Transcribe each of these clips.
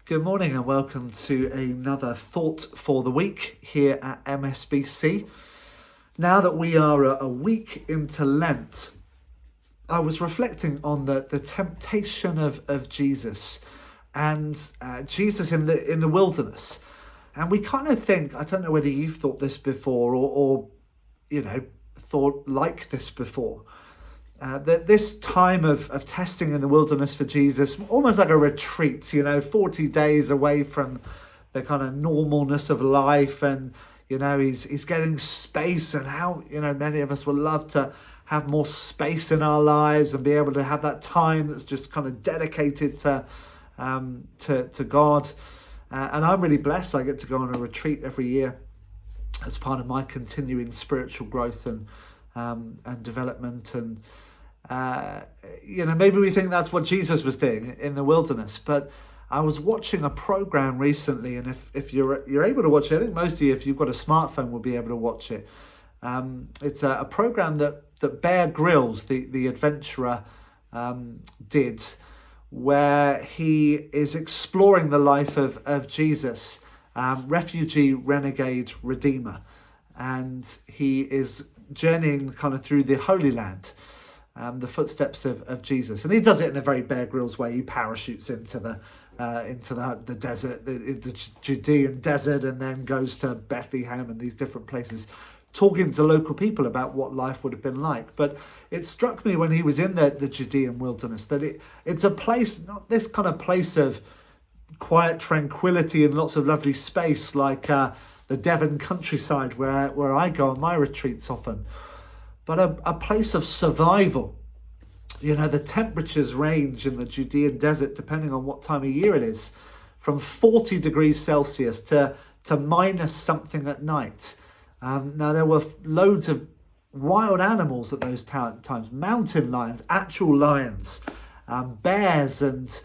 Good morning and welcome to another Thought for the Week here at MSBC. Now that we are a week into Lent, I was reflecting on the temptation of Jesus and Jesus in the wilderness. And we kind of think, I don't know whether you've thought this before or thought like this before. That this time of testing in the wilderness for Jesus, almost like a retreat, 40 days away from the kind of normalness of life, and he's getting space, and how many of us would love to have more space in our lives and be able to have that time that's just kind of dedicated to God. And I'm really blessed. I get to go on a retreat every year as part of my continuing spiritual growth and development. And maybe we think that's what Jesus was doing in the wilderness, but I was watching a program recently, and if you're able to watch it, I think most of you, if you've got a smartphone, will be able to watch it. It's a program that Bear Grylls, the adventurer, did, where he is exploring the life of Jesus, refugee, renegade, redeemer, and he is journeying kind of through the Holy Land. The footsteps of Jesus, and he does it in a very Bear Grylls way. He parachutes into the desert, the Judean desert, and then goes to Bethlehem and these different places, talking to local people about what life would have been like. But it struck me when he was in the Judean wilderness that it's a place, not this kind of place of quiet tranquility and lots of lovely space like the Devon countryside where I go on my retreats often, but a place of survival. The temperatures range in the Judean desert, depending on what time of year it is, from 40 degrees Celsius to minus something at night. Now, there were loads of wild animals at those times, mountain lions, actual lions, bears and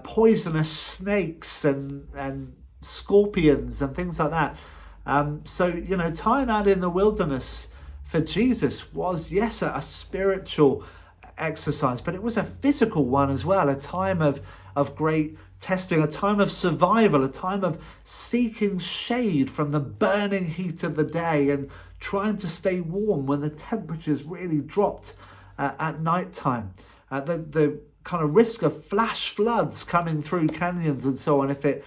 poisonous snakes and scorpions and things like that. So time out in the wilderness for Jesus was, yes, a spiritual exercise, but it was a physical one as well, a time of great testing, a time of survival, a time of seeking shade from the burning heat of the day and trying to stay warm when the temperatures really dropped at night time. The kind of risk of flash floods coming through canyons and so on if it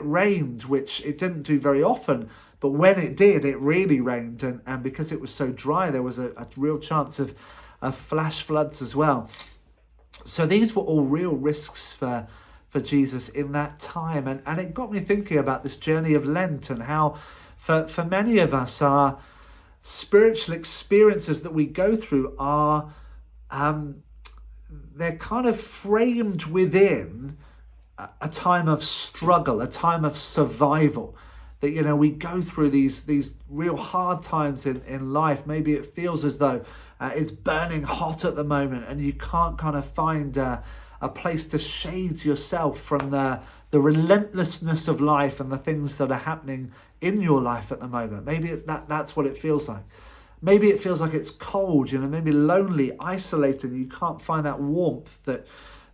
rained, which it didn't do very often. But when it did, it really rained, and because it was so dry, there was a real chance of flash floods as well. So these were all real risks for Jesus in that time. And it got me thinking about this journey of Lent and how for many of us, our spiritual experiences that we go through are, they're kind of framed within a time of struggle, a time of survival. That, we go through these real hard times in life. Maybe it feels as though it's burning hot at the moment and you can't kind of find a place to shade yourself from the relentlessness of life and the things that are happening in your life at the moment. Maybe that's what it feels like. Maybe it feels like it's cold, maybe lonely, isolating. You can't find that warmth that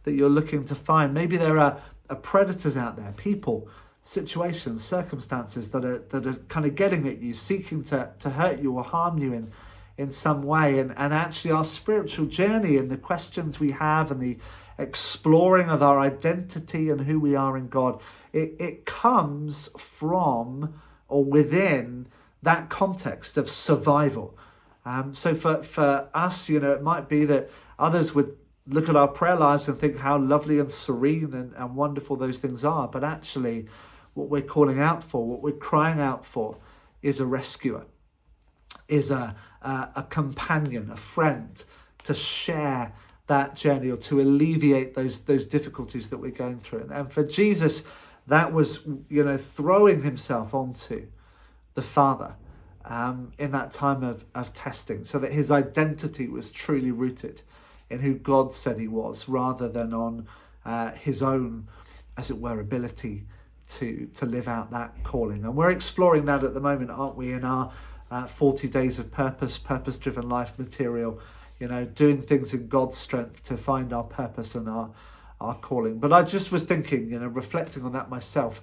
you're looking to find. Maybe there are predators out there, people, situations, circumstances that are kind of getting at you, seeking to hurt you or harm you in some way. And actually our spiritual journey and the questions we have and the exploring of our identity and who we are in God, it comes from or within that context of survival. So for us, it might be that others would look at our prayer lives and think how lovely and serene and wonderful those things are. But actually, what we're calling out for, what we're crying out for, is a rescuer, is a companion, a friend to share that journey or to alleviate those difficulties that we're going through. And for Jesus, that was, throwing himself onto the Father in that time of testing, so that his identity was truly rooted in who God said he was, rather than on his own, as it were, ability to live out that calling. And we're exploring that at the moment, aren't we, in our 40 days of purpose-driven life material, doing things in God's strength to find our purpose and our calling. But I just was thinking, reflecting on that myself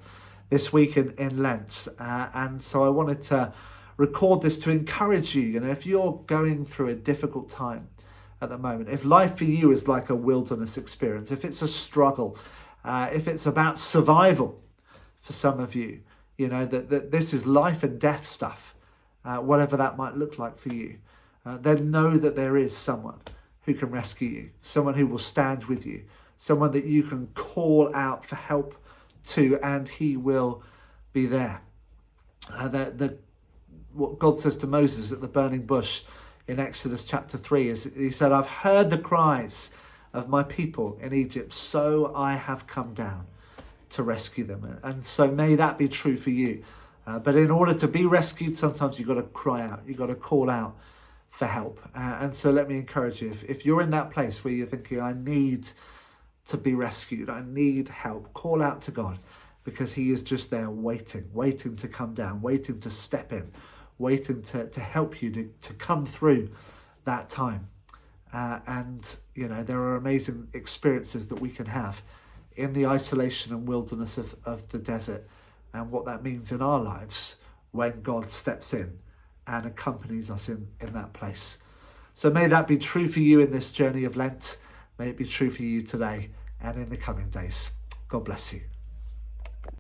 this week in Lent. And so I wanted to record this to encourage you. If you're going through a difficult time at the moment, if life for you is like a wilderness experience, if it's a struggle, if it's about survival for some of you, that this is life and death stuff, whatever that might look like for you, then know that there is someone who can rescue you, someone who will stand with you, someone that you can call out for help to, and he will be there. What God says to Moses at the burning bush in Exodus chapter 3 is, he said, I've heard the cries of my people in Egypt, so I have come down to rescue them. And so may that be true for you. But in order to be rescued, sometimes you've got to cry out, you've got to call out for help. And so let me encourage you, if you're in that place where you're thinking, I need to be rescued, I need help, call out to God, because he is just there waiting to come down, waiting to step in, waiting to help you to come through that time. And there are amazing experiences that we can have in the isolation and wilderness of the desert, and what that means in our lives when God steps in and accompanies us in that place. So may that be true for you in this journey of Lent. May it be true for you today and in the coming days. God bless you.